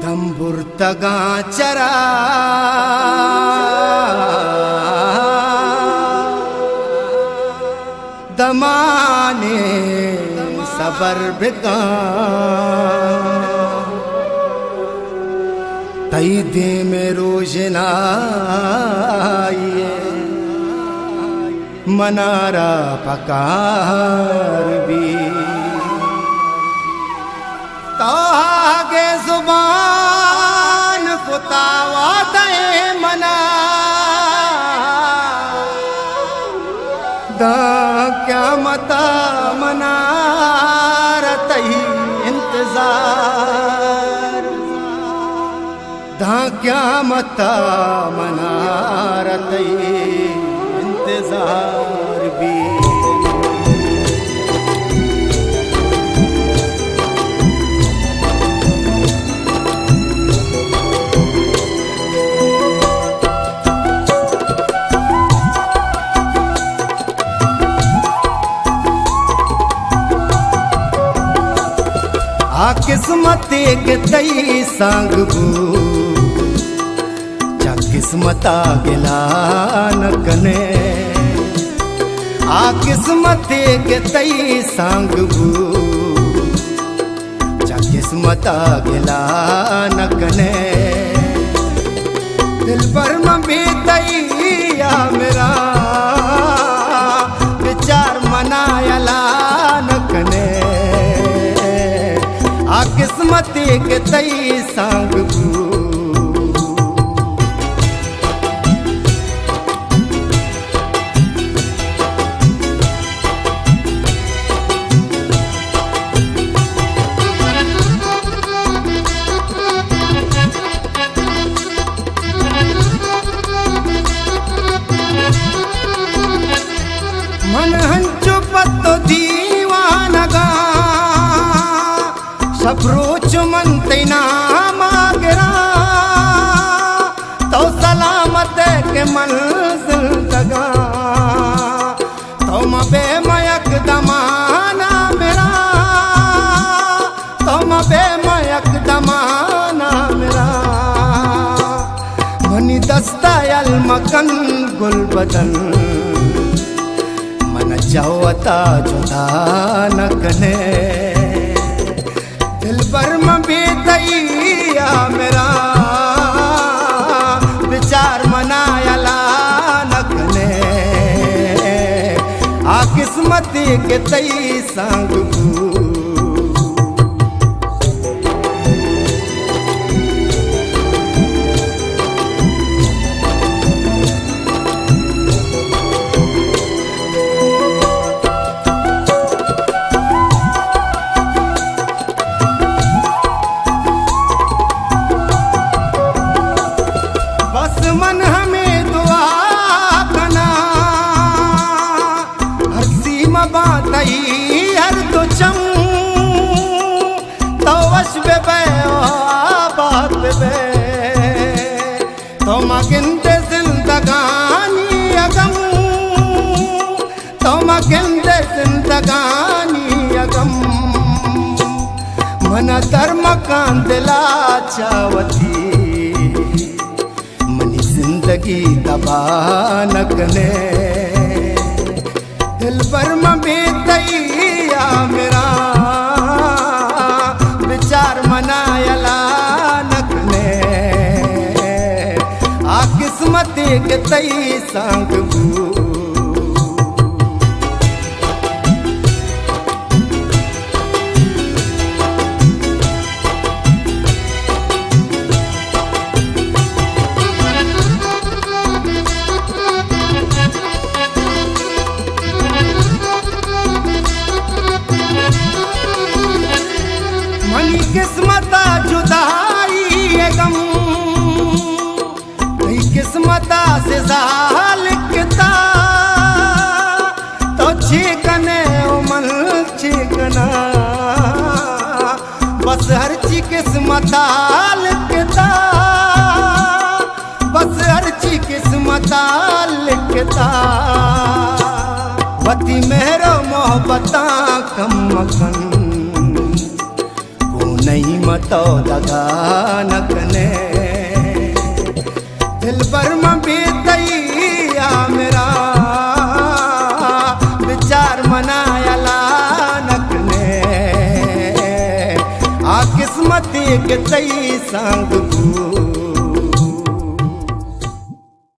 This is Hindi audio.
तंबुर्तगा चरा दमाने सबर बिका तई दे में रोशनाइए मनारा पकार भी तो आगे जुबान फुतावा दे मना दा क्या मता मनारत ही इंतजार दा क्या मता मनारत ही इंतजार भी आ किस्मत के तई सांग बू चा किस्मता गिला न कने आ किस्मत के तई सांग बू चा किस्मता गिला न कने दिल पर में तई या मेरा विचार मनायला न कने आ किस्मत के तई सांग बू मन हंचु पत्तो दीवानगा सब रोच मन तैना मागरा तो सलामत के मंजिल तगा तो मबे मयक दमाना मेरा तो मबे मयक दमाना मेरा मनी दस्तायल मकन गुल बदन मन जावता जुदा न कने दिल पर में बेतैया मेरा विचार मनायला न कने आ किस्मत के तई सांग बू मन हमें दुआ कना हर सीमा बातई हर तो चम तो वश बे बात बे तो मगिंदे जिंदगानी अगम तो मगिंदे जिंदगानी अगम मन धर्म कान दिला चावती जिंदगी दबा न कने दिल पर में बेतैया मेरा विचार मनायला न कने आ किस्मत के तई सांग बू मनी किस्मता जुदाई गम कई किस्मता से जाल किता तो छिकने उमल छिकना बस हर ची किस्मता लिखता बस हर ची किस्मता लिखता बती मेरो मोहब्बता कम मखन नहीं मतो दगा नकने दिल पर बीतैया मेरा विचार मनायला नकने आ किस्मत के तई संग